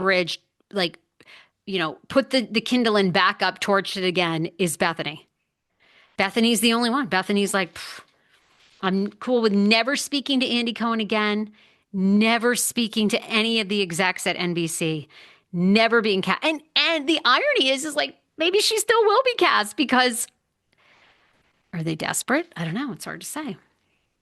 bridge, like, put the kindling back up, torched it again, is Bethany. Bethany's the only one. Bethany's like, "Pff, I'm cool with never speaking to Andy Cohen again, never speaking to any of the execs at NBC, never being cast. And the irony is like maybe she still will be cast because are they desperate? I don't know. It's hard to say.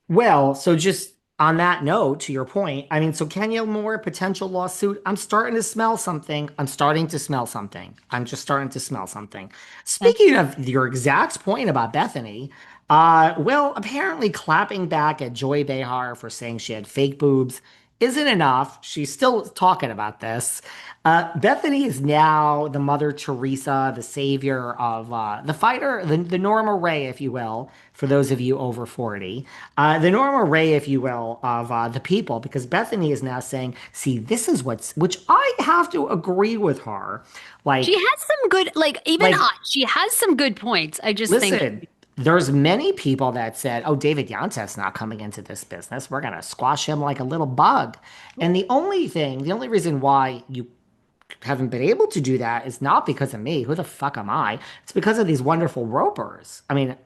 Well, so just on that note, to your point, I mean, so Kenya Moore, potential lawsuit. I'm starting to smell something. I'm starting to smell something. I'm just starting to smell something. Speaking of your exact point about Bethany, well, apparently clapping back at Joy Behar for saying she had fake boobs isn't enough. She's still talking about this. Bethany is now the Mother Teresa, the savior of the fighter, the Norma Ray, if you will, for those of you over 40. The Norma Ray, if you will, of the people, because Bethany is now saying, see, this is which I have to agree with her. She Like, has some good, like, even like, she has some good points. I just think, listen, there's many people that said, oh, David Yontef's not coming into this business. We're going to squash him like a little bug. And the only reason why you haven't been able to do that is not because of me. Who the fuck am I? It's because of these wonderful ropers. I mean,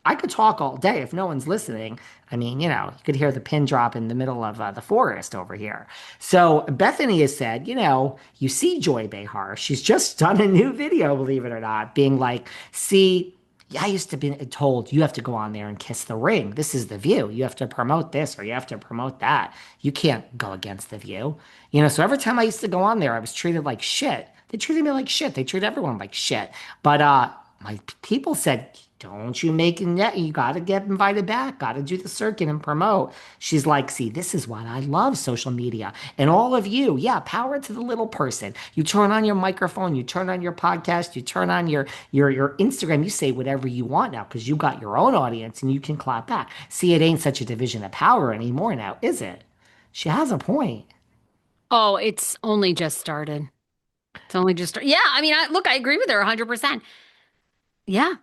I could talk all day if no one's listening. I mean, you could hear the pin drop in the middle of the forest over here. So Bethany has said, you see Joy Behar. She's just done a new video, believe it or not, being like, see, I used to be told you have to go on there and kiss the ring. This is the view. You have to promote this or you have to promote that. You can't go against the view. So every time I used to go on there, I was treated like shit. They treated me like shit. They treat everyone like shit. But my people said, don't you make it net. You got to get invited back. Got to do the circuit and promote. She's like, see, this is why I love social media. And all of you, yeah, power to the little person. You turn on your microphone, you turn on your podcast, you turn on your Instagram, you say whatever you want now because you got your own audience and you can clap back. See, it ain't such a division of power anymore now, is it? She has a point. oh, it's only just started. It's only just, yeah. I mean, look, I agree with her 100%. Yeah.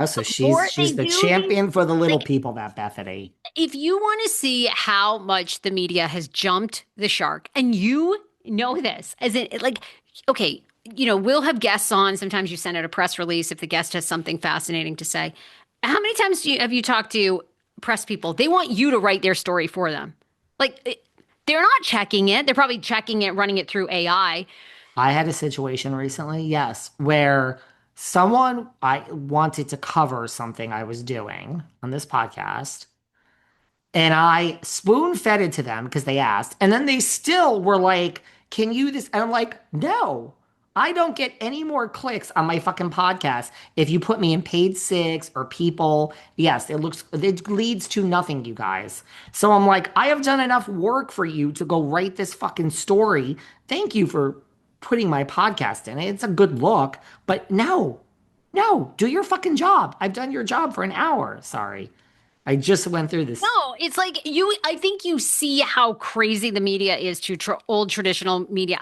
So The more they she's the do these, champion for the little like, people, that Bethany. if you want to see how much the media has jumped the shark, and you know this, as in, like, okay, we'll have guests on. Sometimes you send out a press release if the guest has something fascinating to say. How many times have you talked to press people? They want you to write their story for them. Like, they're not checking it. They're probably checking it, running it through AI. I had a situation recently, yes, where someone I wanted to cover something I was doing on this podcast, and I spoon fed it to them because they asked, and then they still were like, "Can you this?" And I'm like, "No, I don't get any more clicks on my fucking podcast if you put me in paid six or people. Yes, it leads to nothing, you guys. So I'm like, I have done enough work for you to go write this fucking story. Thank you for putting my podcast in it. It's a good look, but no, no, do your fucking job. I've done your job for an hour. Sorry. I just went through this. No, it's like I think you see how crazy the media is to old traditional media.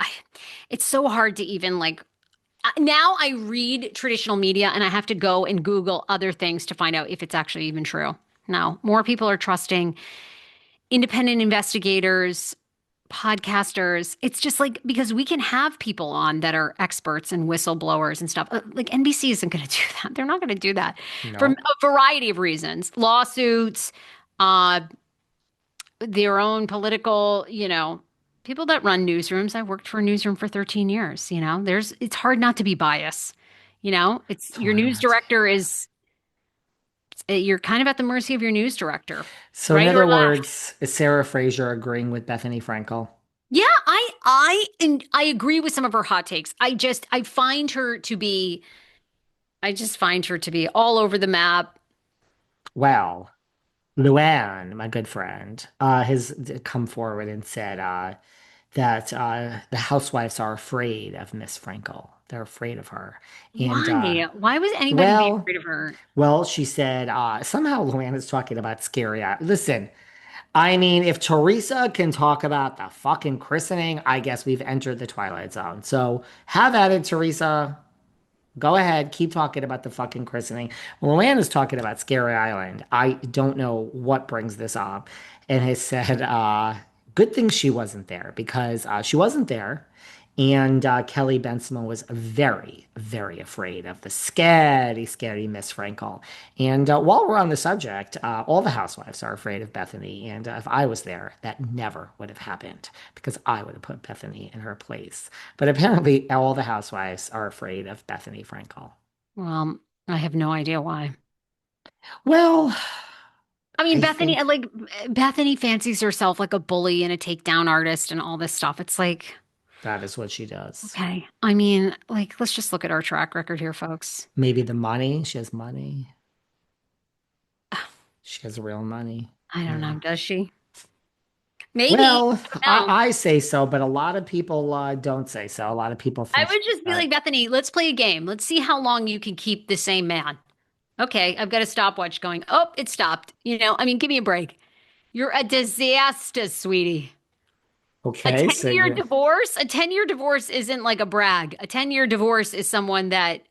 It's so hard to even like now I read traditional media and I have to go and Google other things to find out if it's actually even true. Now, more people are trusting independent investigators, podcasters. It's just like because we can have people on that are experts and whistleblowers and stuff. Like NBC isn't going to do that. They're not going to do that for a No. variety of reasons. Lawsuits, uh, their own political, people that run newsrooms. I worked for a newsroom for 13 years, it's hard not to be biased. It's It's your hard news not to. director is you're kind of at the mercy of your news director, So, in right or other left. words, is Sarah Fraser agreeing with Bethenny Frankel? Yeah, I agree with some of her hot takes. I just find her to be all over the map. Well, Luann, my good friend, has come forward and said that the housewives are afraid of Miss Frankel. They're afraid of her. And Why? Why was anybody be well, afraid of her? well, she said somehow Luann is talking about scary. Listen, I mean, if Teresa can talk about the fucking christening, I guess we've entered the twilight zone. So have at it, Teresa. Go ahead, keep talking about the fucking christening. Luann is talking about Scary Island. I don't know what brings this up, and has said, good thing she wasn't there because she wasn't there. And Kelly Bensimon was very, very afraid of the scary, scary Miss Frankel. And while we're on the subject, all the housewives are afraid of Bethany. And if I was there, that never would have happened because I would have put Bethany in her place. But apparently, all the housewives are afraid of Bethenny Frankel. Well, I have no idea why. Well, I mean, I think Bethany fancies herself like a bully and a takedown artist and all this stuff. It's like, that is what she does. okay. I mean, like, let's just look at our track record here, folks. Maybe the money. She has money. She has real money. I don't Yeah. know. Does she? Maybe. Well, No. I say so, but a lot of people don't say so. A lot of people I think she's would just be got like, Bethany, let's play a game. Let's see how long you can keep the same man. Okay, I've got a stopwatch going. Oh, it stopped. I mean, give me a break. You're a disaster, sweetie. A okay. So 10-year you divorce? A 10-year divorce isn't like a brag. A 10-year divorce is someone that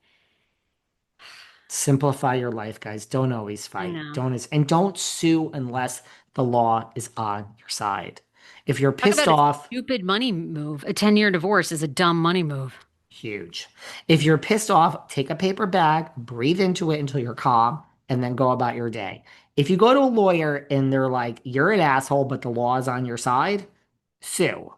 simplify your life, guys. Don't always I fight. know. And don't sue unless the law is on your side. If you're Talk pissed about a off, stupid money move. A 10-year divorce is a dumb money move. huge. If you're pissed off, take a paper bag, breathe into it until you're calm, and then go about your day. If you go to a lawyer and they're like, you're an asshole, but the law is on your side, sue.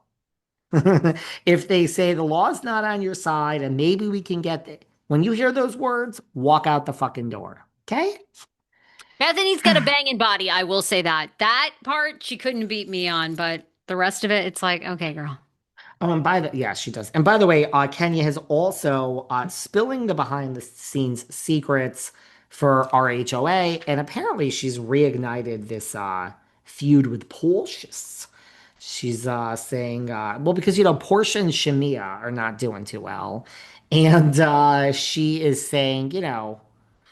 If they say the law's not on your side and maybe we can get it, when you hear those words, walk out the fucking door. Okay? Bethany's got a banging body, I will say that. That part she couldn't beat me on, but the rest of it, it's like, okay, girl. Oh, and yeah, she does. And by the way, Kenya has also spilling the behind the scenes secrets for RHOA, and apparently she's reignited this feud with Porsche. She's saying, well, because Portia and Shamia are not doing too well, and she is saying,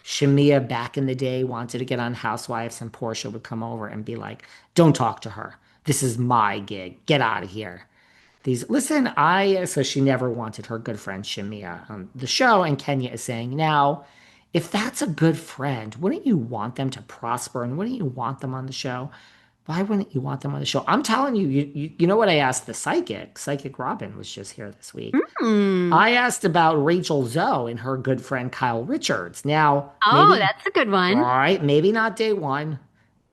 Shamia back in the day wanted to get on Housewives, and Portia would come over and be like, "Don't talk to her. This is my gig. Get out of here." So she never wanted her good friend Shamia on the show, and Kenya is saying now, if that's a good friend, wouldn't you want them to prosper and wouldn't you want them on the show? Why wouldn't you want them on the show? I'm telling you, you know what I asked the psychic Robin was just here this week. Hmm. I asked about Rachel Zoe and her good friend Kyle Richards. Now, Oh, maybe, that's a good all one. right, maybe not day one,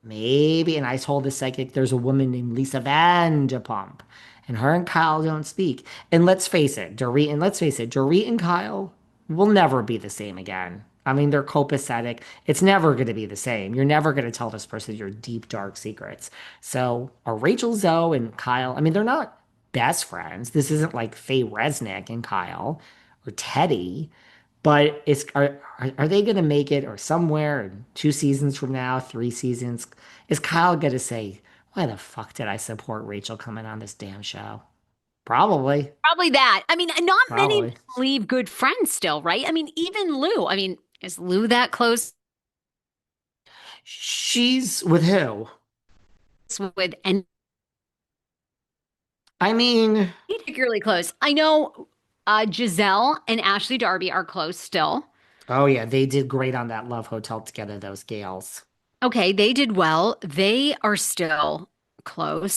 maybe. And I told the psychic there's a woman named Lisa Vanderpump, and her and Kyle don't speak. And let's face it, Dorit and Kyle will never be the same again. I mean, they're copacetic. It's never going to be the same. You're never going to tell this person your deep, dark secrets. So, are Rachel Zoe and Kyle, I mean, they're not best friends. This isn't like Faye Resnick and Kyle or Teddy, but are they going to make it or somewhere in 2 seasons from now, 3 seasons? Is Kyle going to say, why the fuck did I support Rachel coming on this damn show? Probably. Probably that. I mean, not many Probably. leave good friends still, right? I mean, even Lou. I mean, is Lou that close She's with who? with any I mean, particularly close? I know Giselle and Ashley Darby are close still. oh yeah, they did great on that Love Hotel together, those gals. Okay, they did well. They are still close.